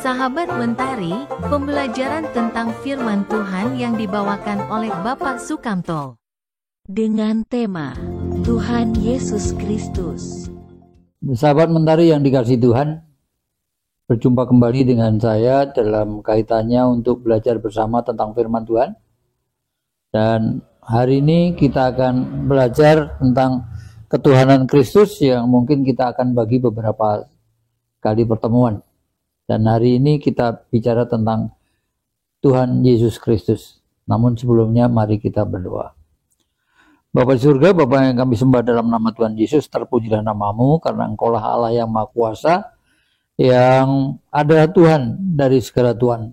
Sahabat Mentari, pembelajaran tentang firman Tuhan yang dibawakan oleh Bapak Sukamto dengan tema Tuhan Yesus Kristus. Sahabat Mentari yang dikasihi Tuhan, berjumpa kembali dengan saya dalam kaitannya untuk belajar bersama tentang firman Tuhan. Dan hari ini kita akan belajar tentang ketuhanan Kristus yang mungkin kita akan bagi beberapa kali pertemuan. Dan hari ini kita bicara tentang Tuhan Yesus Kristus. Namun sebelumnya mari kita berdoa. Bapa di surga, Bapa yang kami sembah dalam nama Tuhan Yesus, terpujilah namamu karena Engkaulah Allah yang Maha Kuasa, yang adalah Tuhan dari segala Tuhan.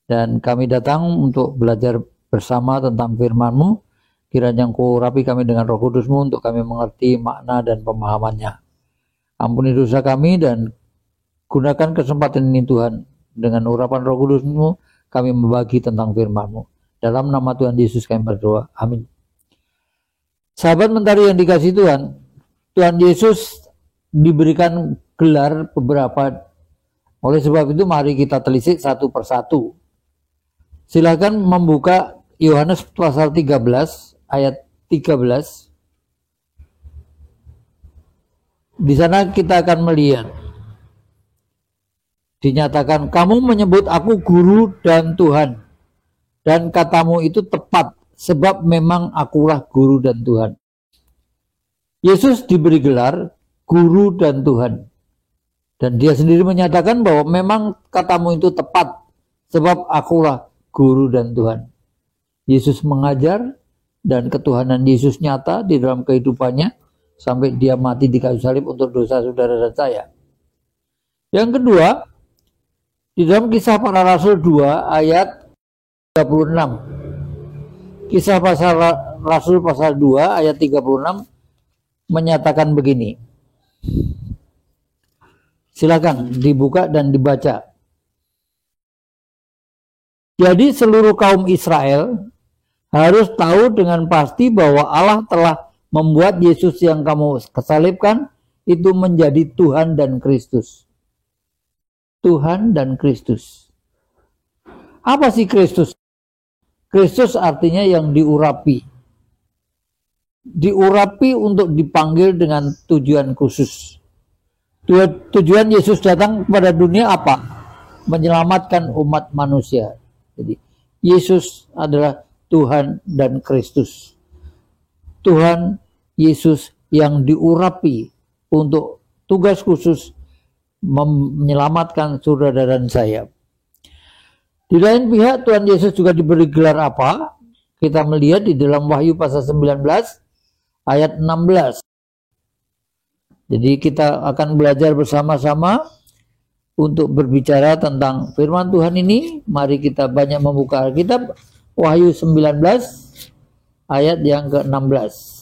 Dan kami datang untuk belajar bersama tentang firman-Mu. Kiranya Engkau urapi kami dengan Roh Kudus-Mu untuk kami mengerti makna dan pemahamannya. Ampuni dosa kami dan gunakan kesempatan ini Tuhan, dengan urapan Roh Kudus-Mu kami membagi tentang firman-Mu. Dalam nama Tuhan Yesus kami berdoa. Amin. Sahabat Mentari yang dikasihi Tuhan, Tuhan Yesus diberikan gelar beberapa. Oleh sebab itu mari kita telisik satu persatu. Silakan membuka Yohanes pasal 13 ayat 13. Di sana kita akan melihat dinyatakan, kamu menyebut aku guru dan Tuhan, dan katamu itu tepat, sebab memang akulah guru dan Tuhan. Yesus diberi gelar guru dan Tuhan, dan dia sendiri menyatakan bahwa memang katamu itu tepat, sebab akulah guru dan Tuhan. Yesus mengajar, dan ketuhanan Yesus nyata di dalam kehidupannya sampai dia mati di kayu salib untuk dosa saudara dan saya. Yang kedua, di dalam Kisah Para Rasul 2 ayat 36. Kisah Rasul pasal 2 ayat 36 menyatakan begini. Silakan dibuka dan dibaca. Jadi seluruh kaum Israel harus tahu dengan pasti bahwa Allah telah membuat Yesus yang kamu kesalibkan itu menjadi Tuhan dan Kristus. Tuhan dan Kristus. Apa sih Kristus? Kristus artinya yang diurapi. Diurapi untuk dipanggil dengan tujuan khusus. Tujuan Yesus datang kepada dunia apa? Menyelamatkan umat manusia. Jadi Yesus adalah Tuhan dan Kristus. Tuhan Yesus yang diurapi untuk tugas khusus menyelamatkan saudara dan saya. Di lain pihak Tuhan Yesus juga diberi gelar apa? Kita melihat di dalam Wahyu pasal 19 ayat 16. Jadi kita akan belajar bersama-sama untuk berbicara tentang firman Tuhan ini. Mari kita banyak membuka Alkitab. Wahyu 19 ayat yang ke-16.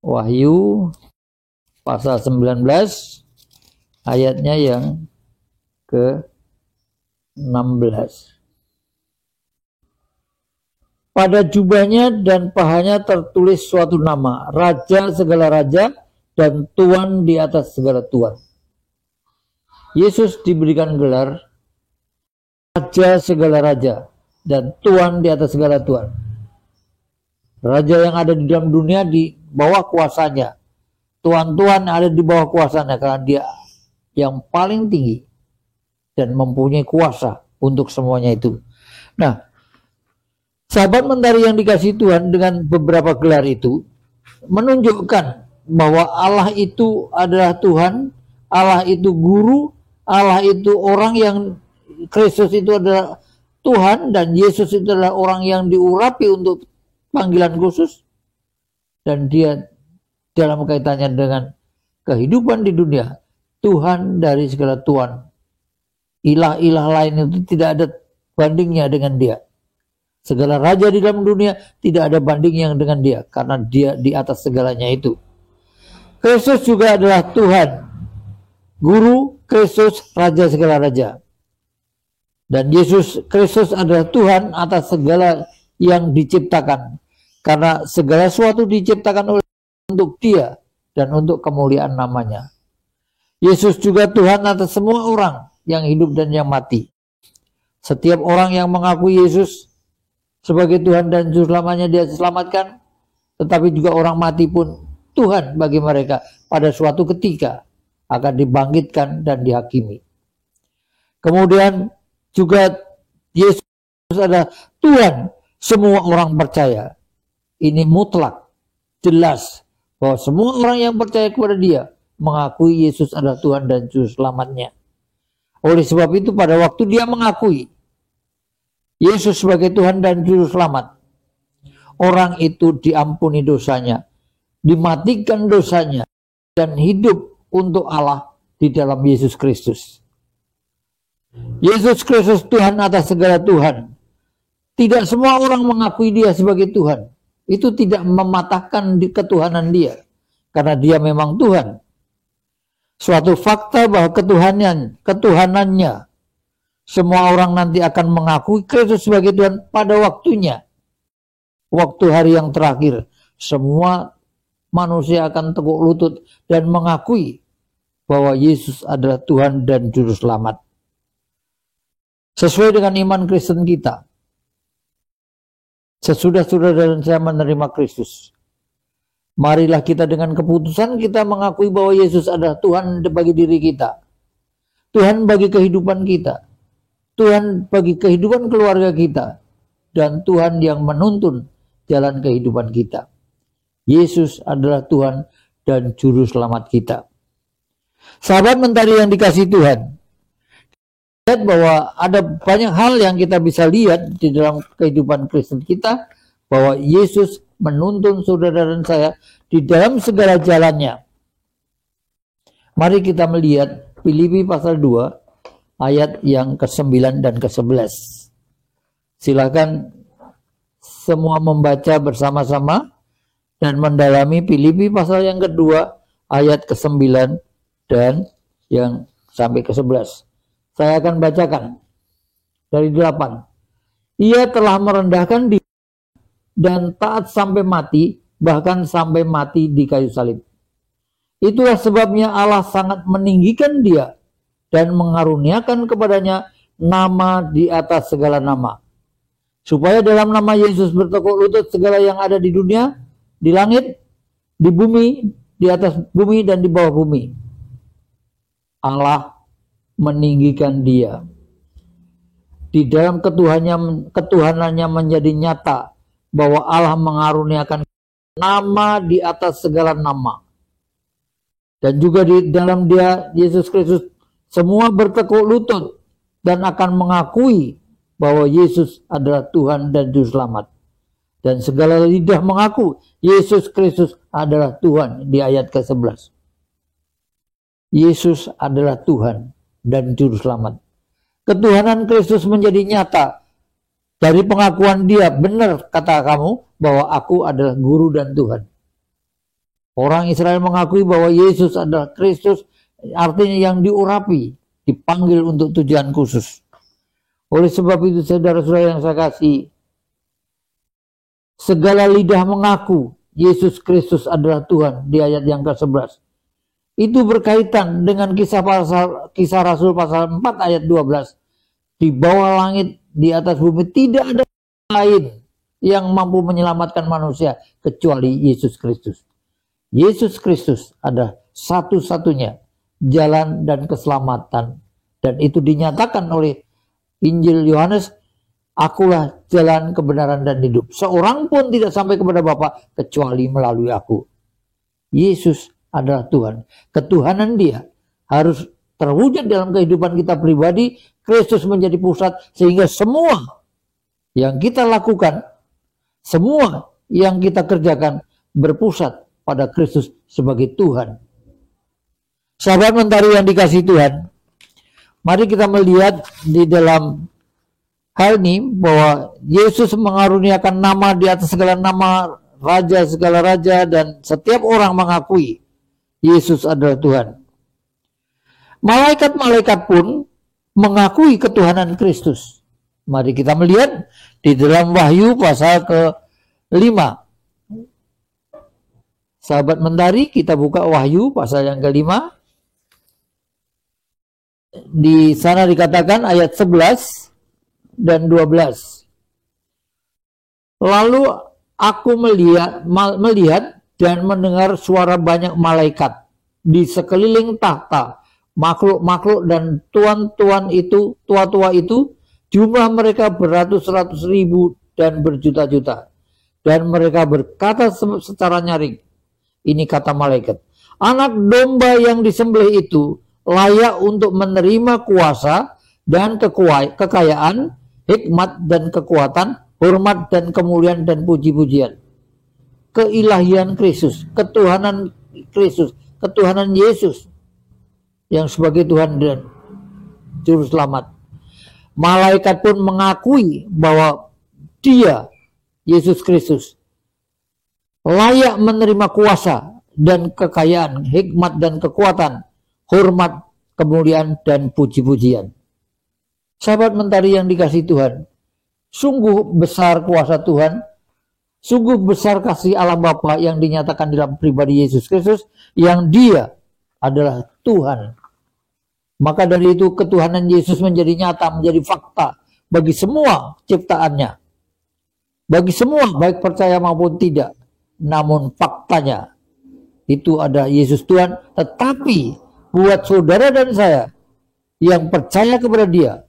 Wahyu pasal 19 ayatnya yang ke-16. Pada jubahnya dan pahanya tertulis suatu nama, Raja segala raja dan Tuan di atas segala tuan. Yesus diberikan gelar Raja segala raja dan Tuan di atas segala tuan. Raja yang ada di dalam dunia di bawah kuasanya. Tuan-tuan ada di bawah kuasanya karena dia yang paling tinggi dan mempunyai kuasa untuk semuanya itu. Nah, sahabat Mentari yang dikasihi Tuhan, dengan beberapa gelar itu menunjukkan bahwa Allah itu adalah Tuhan, Allah itu guru, Allah itu orang yang, Kristus itu adalah Tuhan, dan Yesus itu adalah orang yang diurapi untuk panggilan khusus, dan dia dalam kaitannya dengan kehidupan di dunia, Tuhan dari segala Tuhan. Ilah-ilah lain itu tidak ada bandingnya dengan dia. Segala raja di dalam dunia tidak ada bandingnya dengan dia, karena dia di atas segalanya itu. Kristus juga adalah Tuhan, Guru, Kristus, Raja segala raja. Dan Yesus Kristus adalah Tuhan atas segala yang diciptakan. Karena segala sesuatu diciptakan oleh untuk dia dan untuk kemuliaan namanya. Yesus juga Tuhan atas semua orang yang hidup dan yang mati. Setiap orang yang mengakui Yesus sebagai Tuhan dan Juru Selamanya dia diselamatkan, tetapi juga orang mati pun Tuhan bagi mereka pada suatu ketika akan dibangkitkan dan dihakimi. Kemudian juga Yesus adalah Tuhan semua orang percaya. Ini mutlak, jelas bahwa semua orang yang percaya kepada dia mengakui Yesus adalah Tuhan dan Juru Selamatnya. Oleh sebab itu pada waktu dia mengakui Yesus sebagai Tuhan dan Juru Selamat, orang itu diampuni dosanya, dimatikan dosanya, dan hidup untuk Allah di dalam Yesus Kristus. Yesus Kristus Tuhan atas segala Tuhan. Tidak semua orang mengakui dia sebagai Tuhan. Itu tidak mematahkan ketuhanan dia, karena dia memang Tuhan. Suatu fakta bahwa ketuhanannya, semua orang nanti akan mengakui Kristus sebagai Tuhan pada waktunya. Waktu hari yang terakhir, semua manusia akan teguk lutut dan mengakui bahwa Yesus adalah Tuhan dan Juru Selamat. Sesuai dengan iman Kristen kita, sesudah saudara dan saya menerima Kristus, marilah kita dengan keputusan kita mengakui bahwa Yesus adalah Tuhan bagi diri kita, Tuhan bagi kehidupan kita, Tuhan bagi kehidupan keluarga kita, dan Tuhan yang menuntun jalan kehidupan kita. Yesus adalah Tuhan dan Juru Selamat kita. Sahabat mentari yang dikasihi Tuhan, lihat bahwa ada banyak hal yang kita bisa lihat di dalam kehidupan Kristen kita, bahwa Yesus menuntun saudara dan saya di dalam segala jalannya. Mari kita melihat Filipi pasal 2 ayat yang ke-9 dan ke-11. Silakan semua membaca bersama-sama dan mendalami Filipi pasal yang kedua ayat ke-9 dan yang sampai ke-11. Saya akan bacakan dari 8. Ia telah merendahkan diri dan taat sampai mati, bahkan sampai mati di kayu salib. Itulah sebabnya Allah sangat meninggikan dia dan mengaruniakan kepadanya nama di atas segala nama, supaya dalam nama Yesus bertekuk lutut segala yang ada di dunia, di langit, di bumi, di atas bumi, dan di bawah bumi. Allah meninggikan dia. Di dalam ketuhanannya menjadi nyata bahwa Allah mengaruniakan nama di atas segala nama. Dan juga di dalam dia, Yesus Kristus, semua bertekuk lutut dan akan mengakui bahwa Yesus adalah Tuhan dan Juru Selamat. Dan segala lidah mengaku Yesus Kristus adalah Tuhan di ayat ke-11. Yesus adalah Tuhan dan Juru Selamat. Ketuhanan Kristus menjadi nyata dari pengakuan dia, benar kata kamu bahwa aku adalah guru dan Tuhan. Orang Israel mengakui bahwa Yesus adalah Kristus, artinya yang diurapi, dipanggil untuk tujuan khusus. Oleh sebab itu saudara-saudara yang saya kasih, segala lidah mengaku Yesus Kristus adalah Tuhan di ayat yang ke-11. Itu berkaitan dengan kisah Rasul pasal 4 ayat 12. Di bawah langit, di atas bumi, tidak ada lain yang mampu menyelamatkan manusia kecuali Yesus Kristus. Yesus Kristus adalah satu-satunya jalan dan keselamatan. Dan itu dinyatakan oleh Injil Yohanes, akulah jalan, kebenaran, dan hidup. Seorang pun tidak sampai kepada Bapa kecuali melalui aku. Yesus adalah Tuhan. Ketuhanan dia harus terwujud dalam kehidupan kita pribadi. Kristus menjadi pusat sehingga semua yang kita lakukan, semua yang kita kerjakan berpusat pada Kristus sebagai Tuhan. Sahabat mentari yang dikasihi Tuhan, mari kita melihat di dalam hal ini bahwa Yesus mengaruniakan nama di atas segala nama, raja segala raja, dan setiap orang mengakui Yesus adalah Tuhan. Malaikat-malaikat pun mengakui ketuhanan Kristus. Mari kita melihat di dalam Wahyu pasal ke-5 Sahabat Mentari, kita buka Wahyu pasal yang kelima. Di sana dikatakan ayat 11 dan 12. Lalu aku melihat dan mendengar suara banyak malaikat di sekeliling tahta, makhluk-makhluk dan tuan-tuan itu, tua-tua itu, jumlah mereka beratus-ratus ribu dan berjuta-juta. Dan mereka berkata secara nyaring, ini kata malaikat, anak domba yang disembelih itu layak untuk menerima kuasa dan kekayaan, hikmat dan kekuatan, hormat dan kemuliaan dan puji-pujian. Keilahian Kristus, ketuhanan Kristus, ketuhanan Yesus yang sebagai Tuhan dan Juru Selamat. Malaikat pun mengakui bahwa Dia, Yesus Kristus, layak menerima kuasa dan kekayaan, hikmat dan kekuatan, hormat, kemuliaan dan puji-pujian. Sahabat Mentari yang dikasihi Tuhan, sungguh besar kuasa Tuhan, sungguh besar kasih Allah Bapa yang dinyatakan dalam pribadi Yesus Kristus, yang Dia adalah Tuhan. Maka dari itu ketuhanan Yesus menjadi nyata, menjadi fakta bagi semua ciptaannya. Bagi semua, baik percaya maupun tidak. Namun faktanya itu ada Yesus Tuhan. Tetapi buat saudara dan saya yang percaya kepada Dia,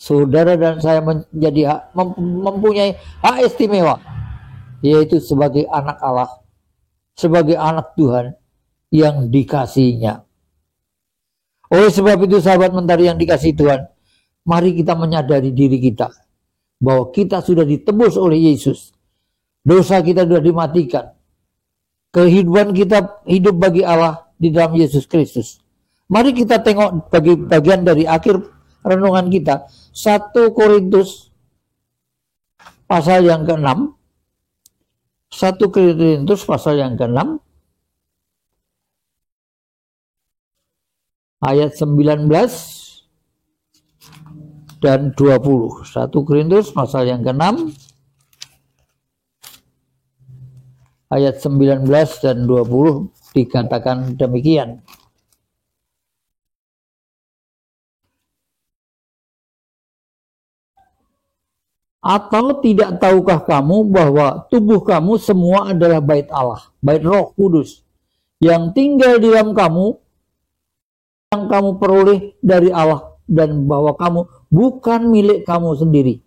saudara dan saya menjadi mempunyai hak istimewa, yaitu sebagai anak Allah, sebagai anak Tuhan yang dikasihinya. Oleh sebab itu sahabat Mentari yang dikasihi Tuhan, mari kita menyadari diri kita bahwa kita sudah ditebus oleh Yesus. Dosa kita sudah dimatikan. Kehidupan kita hidup bagi Allah di dalam Yesus Kristus. Mari kita tengok bagi bagian dari akhir renungan kita, 1 Korintus pasal yang ke-6. 1 Korintus pasal yang ke-6 ayat 19 dan 20. 1 Korintus pasal yang ke-6 ayat 19 dan 20 dikatakan demikian. Atau tidak tahukah kamu bahwa tubuh kamu semua adalah bait Allah, bait Roh Kudus, yang tinggal di dalam kamu, yang kamu peroleh dari Allah, dan bahwa kamu bukan milik kamu sendiri.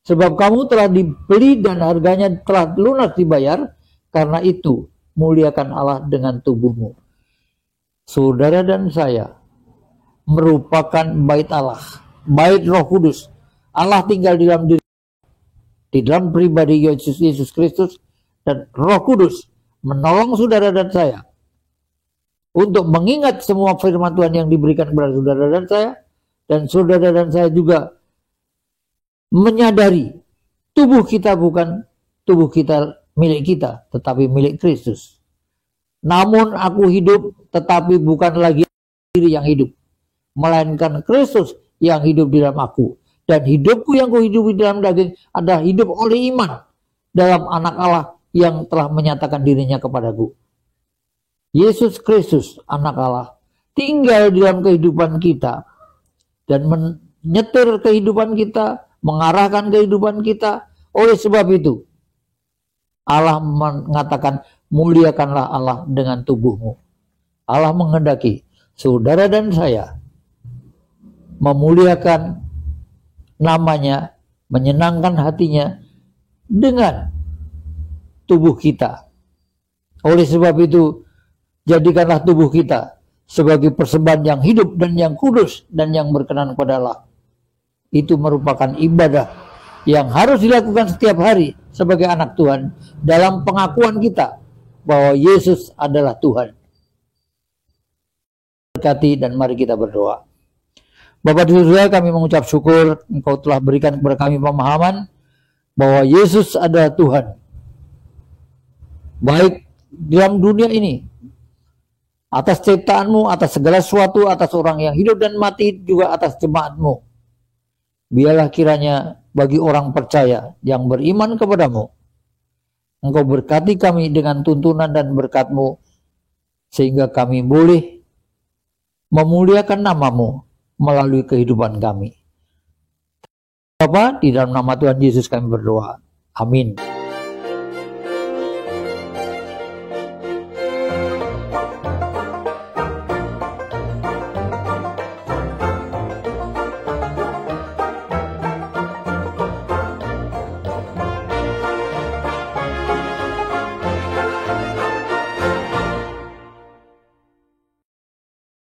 Sebab kamu telah dibeli dan harganya telah lunas dibayar, karena itu muliakan Allah dengan tubuhmu. Saudara dan saya merupakan bait Allah, bait Roh Kudus. Allah tinggal di dalam pribadi Yesus Kristus, dan Roh Kudus menolong saudara dan saya untuk mengingat semua firman Tuhan yang diberikan kepada saudara dan saya, dan saudara dan saya juga menyadari tubuh kita bukan tubuh kita milik kita, tetapi milik Kristus. Namun aku hidup, tetapi bukan lagi diri yang hidup, melainkan Kristus yang hidup di dalam aku. Dan hidupku yang kuhidupi dalam daging adalah hidup oleh iman dalam anak Allah yang telah menyatakan dirinya kepadaku. Yesus Kristus, anak Allah, tinggal di dalam kehidupan kita dan menyetir kehidupan kita, mengarahkan kehidupan kita. Oleh sebab itu, Allah mengatakan, muliakanlah Allah dengan tubuhmu. Allah menghendaki saudara dan saya memuliakan namanya, menyenangkan hatinya dengan tubuh kita. Oleh sebab itu, jadikanlah tubuh kita sebagai persembahan yang hidup dan yang kudus dan yang berkenan kepada Allah. Itu merupakan ibadah yang harus dilakukan setiap hari sebagai anak Tuhan dalam pengakuan kita bahwa Yesus adalah Tuhan. Berkati dan mari kita berdoa. Bapak di surga, kami mengucap syukur Engkau telah berikan kepada kami pemahaman bahwa Yesus adalah Tuhan. Baik dalam dunia ini, atas ciptaanmu, atas segala sesuatu, atas orang yang hidup dan mati, juga atas jemaatmu. Biarlah kiranya bagi orang percaya yang beriman kepadamu, Engkau berkati kami dengan tuntunan dan berkat-Mu, sehingga kami boleh memuliakan nama-Mu melalui kehidupan kami. Bapa, di dalam nama Tuhan Yesus kami berdoa. Amin.